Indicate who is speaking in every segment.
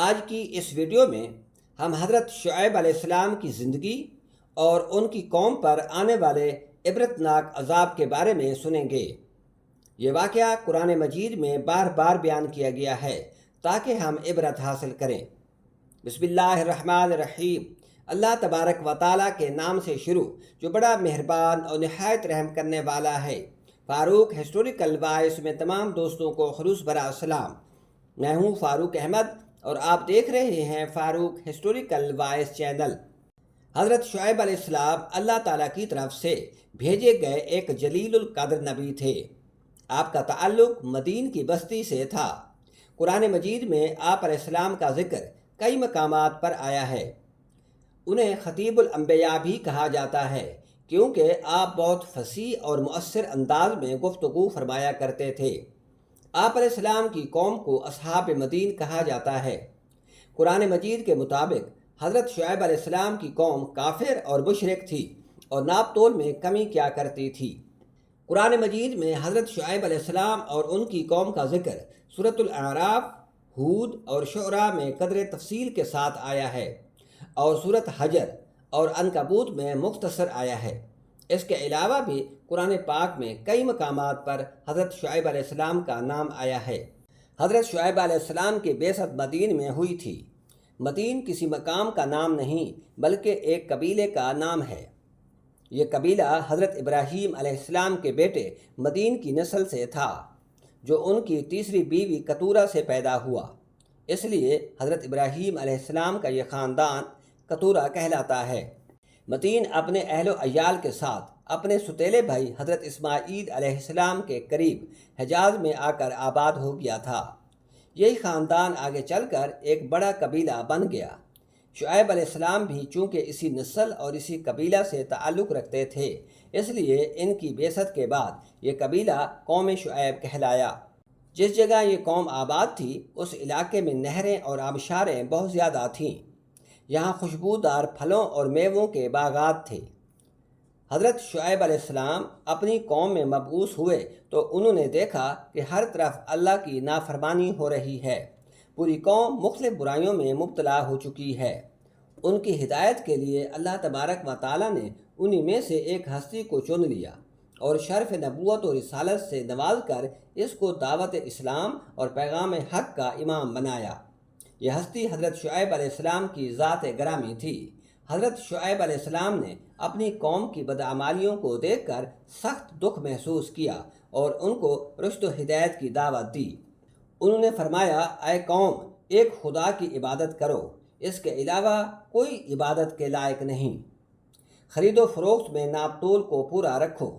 Speaker 1: آج کی اس ویڈیو میں ہم حضرت شعیب علیہ السلام کی زندگی اور ان کی قوم پر آنے والے عبرتناک عذاب کے بارے میں سنیں گے۔ یہ واقعہ قرآن مجید میں بار بار بیان کیا گیا ہے تاکہ ہم عبرت حاصل کریں۔ بسم اللہ الرحمن الرحیم۔ اللہ تبارک و تعالیٰ کے نام سے شروع جو بڑا مہربان اور نہایت رحم کرنے والا ہے۔ فاروق ہسٹوریکل وائس میں تمام دوستوں کو خلوص بھرا سلام۔ میں ہوں فاروق احمد اور آپ دیکھ رہے ہیں فاروق ہسٹوریکل وائس چینل۔ حضرت شعیب علیہ السلام اللہ تعالیٰ کی طرف سے بھیجے گئے ایک جلیل القدر نبی تھے۔ آپ کا تعلق مدین کی بستی سے تھا۔ قرآن مجید میں آپ علیہ السلام کا ذکر کئی مقامات پر آیا ہے۔ انہیں خطیب الانبیاء بھی کہا جاتا ہے کیونکہ آپ بہت فصیح اور مؤثر انداز میں گفتگو فرمایا کرتے تھے۔ آپ علیہ السلام کی قوم کو اصحاب مدین کہا جاتا ہے۔ قرآن مجید کے مطابق حضرت شعیب علیہ السلام کی قوم کافر اور مشرک تھی اور ناپ تول میں کمی کیا کرتی تھی۔ قرآن مجید میں حضرت شعیب علیہ السلام اور ان کی قوم کا ذکر سورۃ الاعراف، ہود اور شعراء میں قدر تفصیل کے ساتھ آیا ہے اور سورۃ حجر اور عنکبوت میں مختصر آیا ہے۔ اس کے علاوہ بھی قرآن پاک میں کئی مقامات پر حضرت شعیب علیہ السلام کا نام آیا ہے۔ حضرت شعیب علیہ السلام کی بعثت مدین میں ہوئی تھی۔ مدین کسی مقام کا نام نہیں بلکہ ایک قبیلے کا نام ہے۔ یہ قبیلہ حضرت ابراہیم علیہ السلام کے بیٹے مدین کی نسل سے تھا جو ان کی تیسری بیوی کتورہ سے پیدا ہوا۔ اس لیے حضرت ابراہیم علیہ السلام کا یہ خاندان کتورہ کہلاتا ہے۔ مدین اپنے اہل و عیال کے ساتھ اپنے ستیلے بھائی حضرت اسماعیل علیہ السلام کے قریب حجاز میں آ کر آباد ہو گیا تھا۔ یہی خاندان آگے چل کر ایک بڑا قبیلہ بن گیا۔ شعیب علیہ السلام بھی چونکہ اسی نسل اور اسی قبیلہ سے تعلق رکھتے تھے اس لیے ان کی بعثت کے بعد یہ قبیلہ قوم شعیب کہلایا۔ جس جگہ یہ قوم آباد تھی اس علاقے میں نہریں اور آبشاریں بہت زیادہ تھیں۔ یہاں خوشبودار پھلوں اور میووں کے باغات تھے۔ حضرت شعیب علیہ السلام اپنی قوم میں مبعوث ہوئے تو انہوں نے دیکھا کہ ہر طرف اللہ کی نافرمانی ہو رہی ہے۔ پوری قوم مختلف برائیوں میں مبتلا ہو چکی ہے۔ ان کی ہدایت کے لیے اللہ تبارک و تعالیٰ نے انہی میں سے ایک ہستی کو چن لیا اور شرف نبوت و رسالت سے نواز کر اس کو دعوت اسلام اور پیغام حق کا امام بنایا۔ یہ ہستی حضرت شعیب علیہ السلام کی ذات گرامی تھی۔ حضرت شعیب علیہ السلام نے اپنی قوم کی بدعمالیوں کو دیکھ کر سخت دکھ محسوس کیا اور ان کو رشد و ہدایت کی دعوت دی۔ انہوں نے فرمایا، اے قوم، ایک خدا کی عبادت کرو، اس کے علاوہ کوئی عبادت کے لائق نہیں۔ خرید و فروخت میں ناپ تول کو پورا رکھو،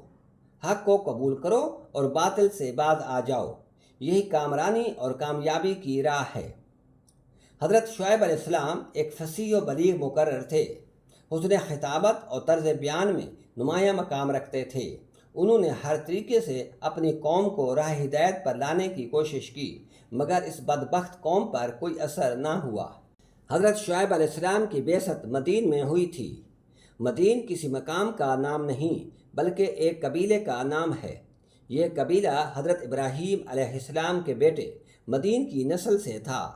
Speaker 1: حق کو قبول کرو اور باطل سے باز آ جاؤ، یہی کامرانی اور کامیابی کی راہ ہے۔ حضرت شعیب علیہ السلام ایک فصیح و بلیغ مقرر تھے۔ حسن خطابت اور طرز بیان میں نمایاں مقام رکھتے تھے۔ انہوں نے ہر طریقے سے اپنی قوم کو راہ ہدایت پر لانے کی کوشش کی مگر اس بدبخت قوم پر کوئی اثر نہ ہوا۔ حضرت شعیب علیہ السلام کی بعثت مدین میں ہوئی تھی۔ مدین کسی مقام کا نام نہیں بلکہ ایک قبیلے کا نام ہے۔ یہ قبیلہ حضرت ابراہیم علیہ السلام کے بیٹے مدین کی نسل سے تھا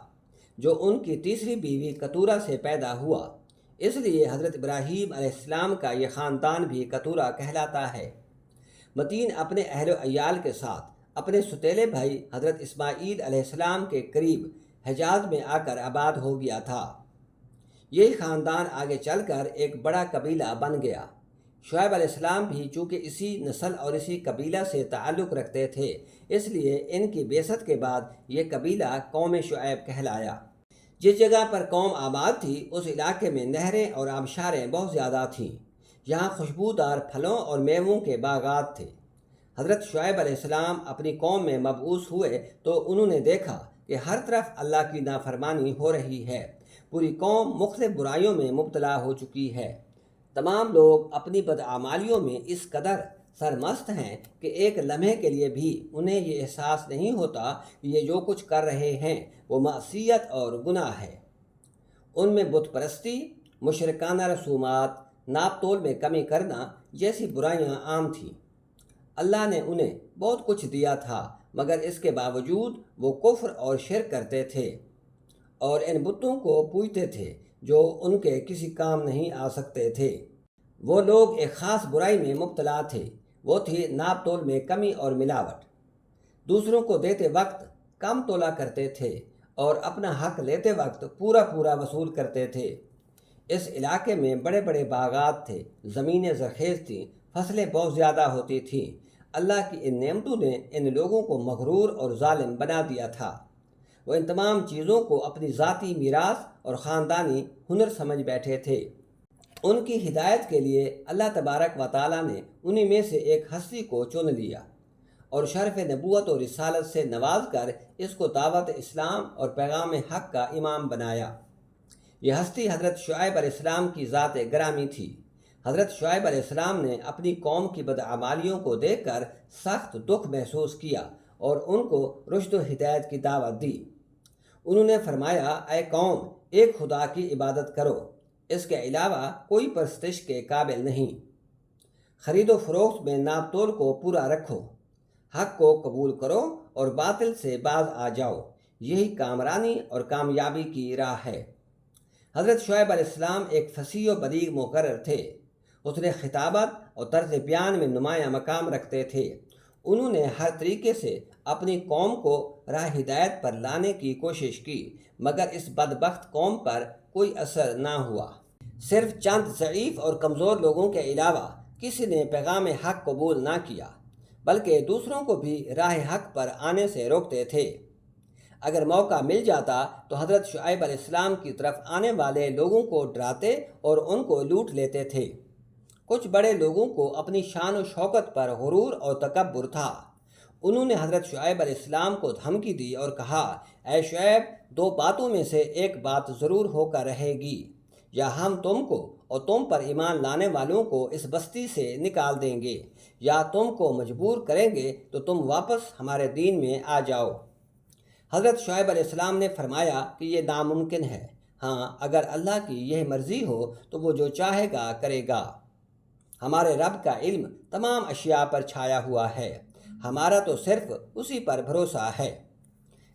Speaker 1: جو ان کی تیسری بیوی کتورہ سے پیدا ہوا۔ اس لیے حضرت ابراہیم علیہ السلام کا یہ خاندان بھی کتورہ کہلاتا ہے۔ مدین اپنے اہل و عیال کے ساتھ اپنے ستیلے بھائی حضرت اسماعیل علیہ السلام کے قریب حجاز میں آ کر آباد ہو گیا تھا۔ یہی خاندان آگے چل کر ایک بڑا قبیلہ بن گیا۔ شعیب علیہ السلام بھی چونکہ اسی نسل اور اسی قبیلہ سے تعلق رکھتے تھے اس لیے ان کی بعثت کے بعد یہ قبیلہ قوم شعیب کہلایا۔ جس جگہ پر قوم آباد تھی اس علاقے میں نہریں اور آبشاریں بہت زیادہ تھیں۔ یہاں خوشبودار پھلوں اور میووں کے باغات تھے۔ حضرت شعیب علیہ السلام اپنی قوم میں مبعوث ہوئے تو انہوں نے دیکھا کہ ہر طرف اللہ کی نافرمانی ہو رہی ہے۔ پوری قوم مختلف برائیوں میں مبتلا ہو چکی ہے۔ تمام لوگ اپنی بدعمالیوں میں اس قدر سرمست ہیں کہ ایک لمحے کے لیے بھی انہیں یہ احساس نہیں ہوتا کہ یہ جو کچھ کر رہے ہیں وہ معصیت اور گناہ ہے۔ ان میں بت پرستی، مشرکانہ رسومات، ناپ تول میں کمی کرنا جیسی برائیاں عام تھیں۔ اللہ نے انہیں بہت کچھ دیا تھا مگر اس کے باوجود وہ کفر اور شرک کرتے تھے اور ان بتوں کو پوجتے تھے جو ان کے کسی کام نہیں آ سکتے تھے۔ وہ لوگ ایک خاص برائی میں مبتلا تھے، وہ تھی ناپ تول میں کمی اور ملاوٹ۔ دوسروں کو دیتے وقت کم تولا کرتے تھے اور اپنا حق لیتے وقت پورا پورا وصول کرتے تھے۔ اس علاقے میں بڑے بڑے باغات تھے، زمینیں زرخیز تھیں، فصلیں بہت زیادہ ہوتی تھیں۔ اللہ کی ان نعمتوں نے ان لوگوں کو مغرور اور ظالم بنا دیا تھا۔ وہ ان تمام چیزوں کو اپنی ذاتی میراث اور خاندانی ہنر سمجھ بیٹھے تھے۔ ان کی ہدایت کے لیے اللہ تبارک و تعالیٰ نے انہی میں سے ایک ہستی کو چن لیا اور شرف نبوت اور رسالت سے نواز کر اس کو دعوت اسلام اور پیغام حق کا امام بنایا۔ یہ ہستی حضرت شعیب علیہ السلام کی ذات گرامی تھی۔ حضرت شعیب علیہ السلام نے اپنی قوم کی بدعمالیوں کو دیکھ کر سخت دکھ محسوس کیا اور ان کو رشد و ہدایت کی دعوت دی۔ انہوں نے فرمایا، اے قوم، ایک خدا کی عبادت کرو، اس کے علاوہ کوئی پرستش کے قابل نہیں۔ خرید و فروخت میں ناپ تول کو پورا رکھو، حق کو قبول کرو اور باطل سے باز آ جاؤ، یہی کامرانی اور کامیابی کی راہ ہے۔ حضرت شعیب علیہ السلام ایک فصیح و بلیغ مقرر تھے۔ حسن خطابت اور طرز بیان میں نمایاں مقام رکھتے تھے۔ انہوں نے ہر طریقے سے اپنی قوم کو راہ ہدایت پر لانے کی کوشش کی، مگر اس بدبخت قوم پر کوئی اثر نہ ہوا۔ صرف چند ضعیف اور کمزور لوگوں کے علاوہ کسی نے پیغام حق قبول نہ کیا، بلکہ دوسروں کو بھی راہ حق پر آنے سے روکتے تھے۔ اگر موقع مل جاتا تو حضرت شعیب علیہ السلام کی طرف آنے والے لوگوں کو ڈراتے اور ان کو لوٹ لیتے تھے۔ کچھ بڑے لوگوں کو اپنی شان و شوکت پر غرور اور تکبر تھا۔ انہوں نے حضرت شعیب علیہ السلام کو دھمکی دی اور کہا، اے شعیب، دو باتوں میں سے ایک بات ضرور ہو کر رہے گی، یا ہم تم کو اور تم پر ایمان لانے والوں کو اس بستی سے نکال دیں گے، یا تم کو مجبور کریں گے تو تم واپس ہمارے دین میں آ جاؤ۔ حضرت شعیب علیہ السلام نے فرمایا کہ یہ ناممکن ہے، ہاں اگر اللہ کی یہ مرضی ہو تو وہ جو چاہے گا کرے گا۔ ہمارے رب کا علم تمام اشیاء پر چھایا ہوا ہے، ہمارا تو صرف اسی پر بھروسہ ہے۔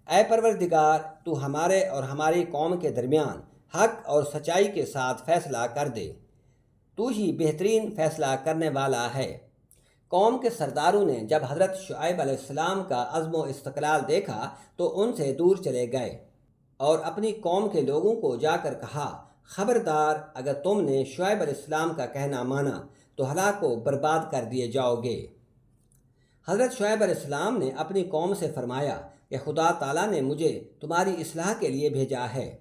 Speaker 1: اے پروردگار، تو ہمارے اور ہماری قوم کے درمیان حق اور سچائی کے ساتھ فیصلہ کر دے، تو ہی بہترین فیصلہ کرنے والا ہے۔ قوم کے سرداروں نے جب حضرت شعیب علیہ السلام کا عزم و استقلال دیکھا تو ان سے دور چلے گئے اور اپنی قوم کے لوگوں کو جا کر کہا، خبردار، اگر تم نے شعیب علیہ السلام کا کہنا مانا تو ہلاک و برباد کر دیے جاؤ گے۔ حضرت شعیب علیہ السلام نے اپنی قوم سے فرمایا کہ خدا تعالیٰ نے مجھے تمہاری اصلاح کے لیے بھیجا ہے۔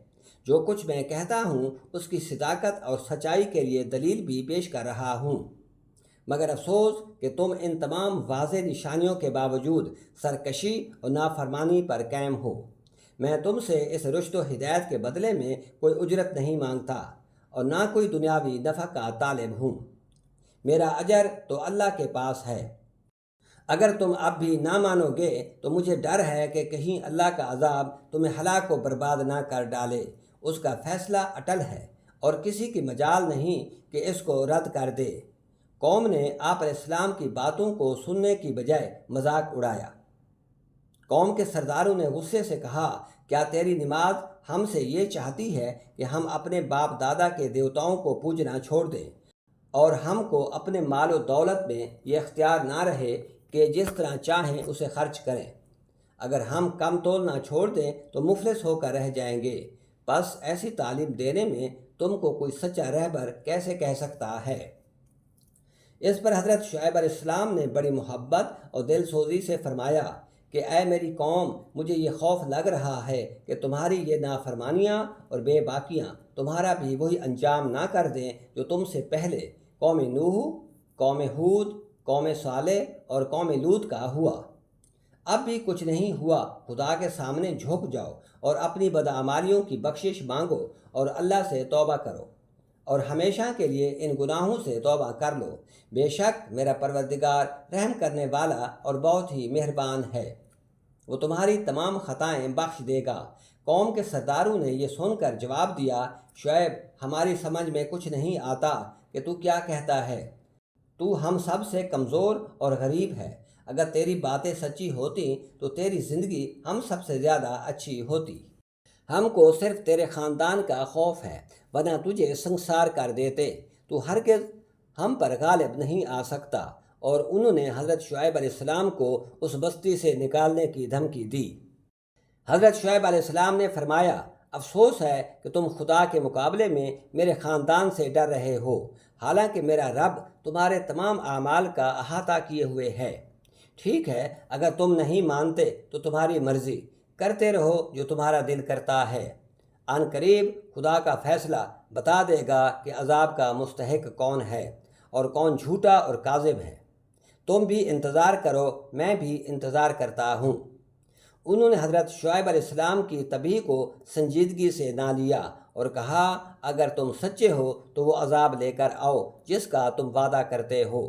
Speaker 1: جو کچھ میں کہتا ہوں اس کی صداقت اور سچائی کے لیے دلیل بھی پیش کر رہا ہوں، مگر افسوس کہ تم ان تمام واضح نشانیوں کے باوجود سرکشی اور نافرمانی پر قائم ہو۔ میں تم سے اس رشد و ہدایت کے بدلے میں کوئی اجرت نہیں مانگتا اور نہ کوئی دنیاوی نفع کا طالب ہوں۔ میرا اجر تو اللہ کے پاس ہے۔ اگر تم اب بھی نہ مانو گے تو مجھے ڈر ہے کہ کہیں اللہ کا عذاب تمہیں ہلاک و برباد نہ کر ڈالے۔ اس کا فیصلہ اٹل ہے اور کسی کی مجال نہیں کہ اس کو رد کر دے۔ قوم نے آپ علیہ السلام کی باتوں کو سننے کی بجائے مذاق اڑایا۔ قوم کے سرداروں نے غصے سے کہا، کیا تیری نماز ہم سے یہ چاہتی ہے کہ ہم اپنے باپ دادا کے دیوتاؤں کو پوجنا چھوڑ دیں اور ہم کو اپنے مال و دولت میں یہ اختیار نہ رہے کہ جس طرح چاہیں اسے خرچ کریں؟ اگر ہم کم تولنا چھوڑ دیں تو مفلس ہو کر رہ جائیں گے۔ بس ایسی تعلیم دینے میں تم کو کوئی سچا رہبر کیسے کہہ سکتا ہے؟ اس پر حضرت شعیب علیہ السلام نے بڑی محبت اور دل سوزی سے فرمایا کہ اے میری قوم، مجھے یہ خوف لگ رہا ہے کہ تمہاری یہ نافرمانیاں اور بے باکیاں تمہارا بھی وہی انجام نہ کر دیں جو تم سے پہلے قوم نوح، قوم ہود، قوم صالح اور قوم لوط کا ہوا۔ اب بھی کچھ نہیں ہوا، خدا کے سامنے جھک جاؤ اور اپنی بدعمالیوں کی بخشش مانگو اور اللہ سے توبہ کرو اور ہمیشہ کے لیے ان گناہوں سے توبہ کر لو۔ بے شک میرا پروردگار رحم کرنے والا اور بہت ہی مہربان ہے، وہ تمہاری تمام خطائیں بخش دے گا۔ قوم کے سرداروں نے یہ سن کر جواب دیا، شعیب، ہماری سمجھ میں کچھ نہیں آتا کہ تو کیا کہتا ہے۔ تو ہم سب سے کمزور اور غریب ہے۔ اگر تیری باتیں سچی ہوتی تو تیری زندگی ہم سب سے زیادہ اچھی ہوتی۔ ہم کو صرف تیرے خاندان کا خوف ہے، ورنہ تجھے سنسار کر دیتے۔ تو ہرگز ہم پر غالب نہیں آ سکتا۔ اور انہوں نے حضرت شعیب علیہ السلام کو اس بستی سے نکالنے کی دھمکی دی۔ حضرت شعیب علیہ السلام نے فرمایا، افسوس ہے کہ تم خدا کے مقابلے میں میرے خاندان سے ڈر رہے ہو، حالانکہ میرا رب تمہارے تمام اعمال کا احاطہ کیے ہوئے ہے۔ ٹھیک ہے، اگر تم نہیں مانتے تو تمہاری مرضی، کرتے رہو جو تمہارا دل کرتا ہے۔ عن قریب خدا کا فیصلہ بتا دے گا کہ عذاب کا مستحق کون ہے اور کون جھوٹا اور کاذب ہے۔ تم بھی انتظار کرو، میں بھی انتظار کرتا ہوں۔ انہوں نے حضرت شعیب علیہ السلام کی تنبیہ کو سنجیدگی سے نہ لیا اور کہا، اگر تم سچے ہو تو وہ عذاب لے کر آؤ جس کا تم وعدہ کرتے ہو۔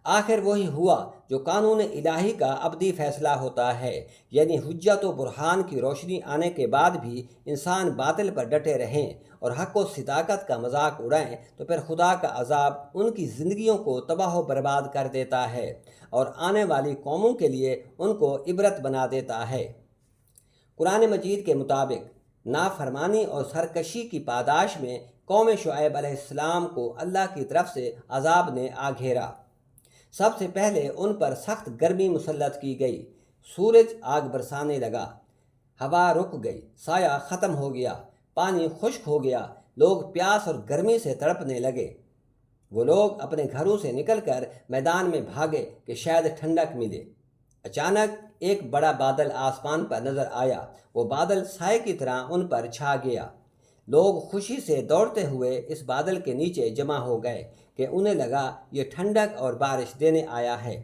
Speaker 1: آخر وہی ہوا جو قانون الہی کا ابدی فیصلہ ہوتا ہے، یعنی حجت و برہان کی روشنی آنے کے بعد بھی انسان باطل پر ڈٹے رہیں اور حق و صداقت کا مذاق اڑائیں تو پھر خدا کا عذاب ان کی زندگیوں کو تباہ و برباد کر دیتا ہے اور آنے والی قوموں کے لیے ان کو عبرت بنا دیتا ہے۔ قرآن مجید کے مطابق نافرمانی اور سرکشی کی پاداش میں قوم شعیب علیہ السلام کو اللہ کی طرف سے عذاب نے آ گھیرا۔ سب سے پہلے ان پر سخت گرمی مسلط کی گئی، سورج آگ برسانے لگا، ہوا رک گئی، سایہ ختم ہو گیا، پانی خشک ہو گیا، لوگ پیاس اور گرمی سے تڑپنے لگے۔ وہ لوگ اپنے گھروں سے نکل کر میدان میں بھاگے کہ شاید ٹھنڈک ملے۔ اچانک ایک بڑا بادل آسمان پر نظر آیا، وہ بادل سائے کی طرح ان پر چھا گیا۔ لوگ خوشی سے دوڑتے ہوئے اس بادل کے نیچے جمع ہو گئے کہ انہیں لگا یہ ٹھنڈک اور بارش دینے آیا ہے،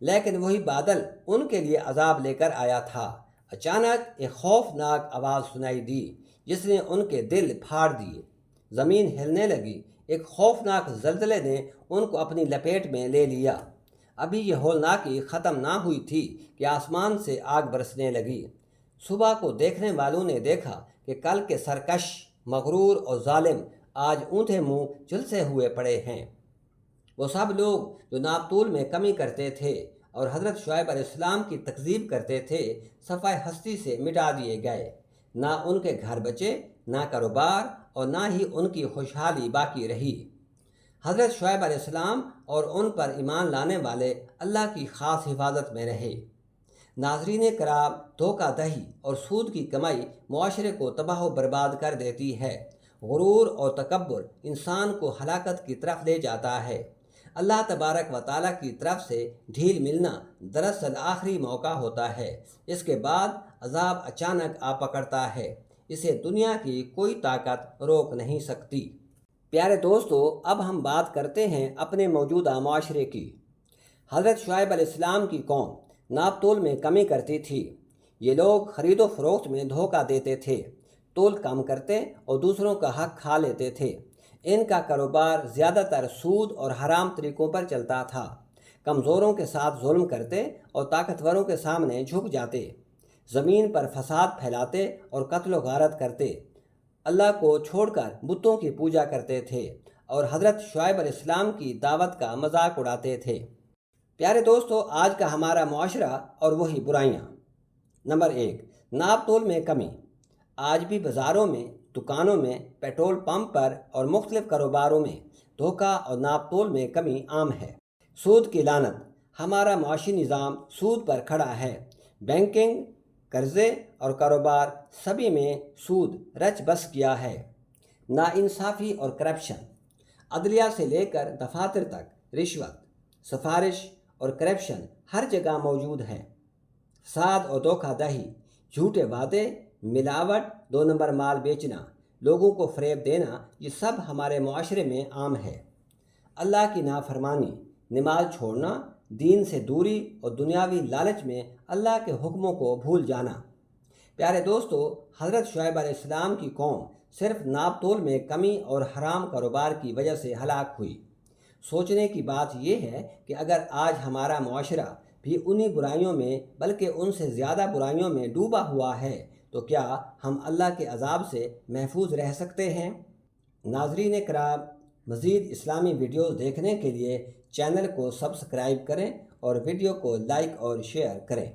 Speaker 1: لیکن وہی بادل ان کے لیے عذاب لے کر آیا تھا۔ اچانک ایک خوفناک آواز سنائی دی جس نے ان کے دل پھاڑ دیے، زمین ہلنے لگی، ایک خوفناک زلزلے نے ان کو اپنی لپیٹ میں لے لیا۔ ابھی یہ ہولناکی ختم نہ ہوئی تھی کہ آسمان سے آگ برسنے لگی۔ صبح کو دیکھنے والوں نے دیکھا کہ کل کے سرکش، مغرور اور ظالم آج اونٹے منہ جھلسے ہوئے پڑے ہیں۔ وہ سب لوگ جو ناپتول میں کمی کرتے تھے اور حضرت شعیب علیہ السلام کی تکذیب کرتے تھے، صفحہ ہستی سے مٹا دیے گئے۔ نہ ان کے گھر بچے، نہ کاروبار اور نہ ہی ان کی خوشحالی باقی رہی۔ حضرت شعیب علیہ السلام اور ان پر ایمان لانے والے اللہ کی خاص حفاظت میں رہے۔ ناظرین کرام، دھوکہ دہی اور سود کی کمائی معاشرے کو تباہ و برباد کر دیتی ہے۔ غرور اور تکبر انسان کو ہلاکت کی طرف لے جاتا ہے۔ اللہ تبارک و تعالیٰ کی طرف سے ڈھیل ملنا دراصل آخری موقع ہوتا ہے، اس کے بعد عذاب اچانک آ پکڑتا ہے، اسے دنیا کی کوئی طاقت روک نہیں سکتی۔ پیارے دوستو، اب ہم بات کرتے ہیں اپنے موجودہ معاشرے کی۔ حضرت شعیب علیہ السلام کی قوم ناپ تول میں کمی کرتی تھی۔ یہ لوگ خرید و فروخت میں دھوکہ دیتے تھے، تول کم کرتے اور دوسروں کا حق کھا لیتے تھے۔ ان کا کاروبار زیادہ تر سود اور حرام طریقوں پر چلتا تھا۔ کمزوروں کے ساتھ ظلم کرتے اور طاقتوروں کے سامنے جھک جاتے، زمین پر فساد پھیلاتے اور قتل و غارت کرتے، اللہ کو چھوڑ کر بتوں کی پوجا کرتے تھے اور حضرت شعیب علیہ السلام کی دعوت کا مذاق اڑاتے تھے۔ پیارے دوستو، آج کا ہمارا معاشرہ اور وہی برائیاں۔ نمبر 1، ناپ تول میں کمی۔ آج بھی بازاروں میں، دکانوں میں، پیٹرول پمپ پر اور مختلف کاروباروں میں دھوکہ اور ناپ تول میں کمی عام ہے۔ سود کی لعنت۔ ہمارا معاشی نظام سود پر کھڑا ہے۔ بینکنگ، قرضے اور کاروبار سبھی میں سود رچ بس کیا ہے۔ ناانصافی اور کرپشن۔ عدلیہ سے لے کر دفاتر تک رشوت، سفارش اور کرپشن ہر جگہ موجود ہے۔ فساد اور دھوکہ دہی، جھوٹے وعدے، ملاوٹ، 2 نمبر مال بیچنا، لوگوں کو فریب دینا، یہ سب ہمارے معاشرے میں عام ہے۔ اللہ کی نافرمانی، نماز چھوڑنا، دین سے دوری اور دنیاوی لالچ میں اللہ کے حکموں کو بھول جانا۔ پیارے دوستو، حضرت شعیب علیہ السلام کی قوم صرف ناپ تول میں کمی اور حرام کاروبار کی وجہ سے ہلاک ہوئی۔ سوچنے کی بات یہ ہے کہ اگر آج ہمارا معاشرہ بھی انہی برائیوں میں بلکہ ان سے زیادہ برائیوں میں ڈوبا ہوا ہے تو کیا ہم اللہ کے عذاب سے محفوظ رہ سکتے ہیں؟ ناظرین کرام، مزید اسلامی ویڈیوز دیکھنے کے لیے چینل کو سبسکرائب کریں اور ویڈیو کو لائک اور شیئر کریں۔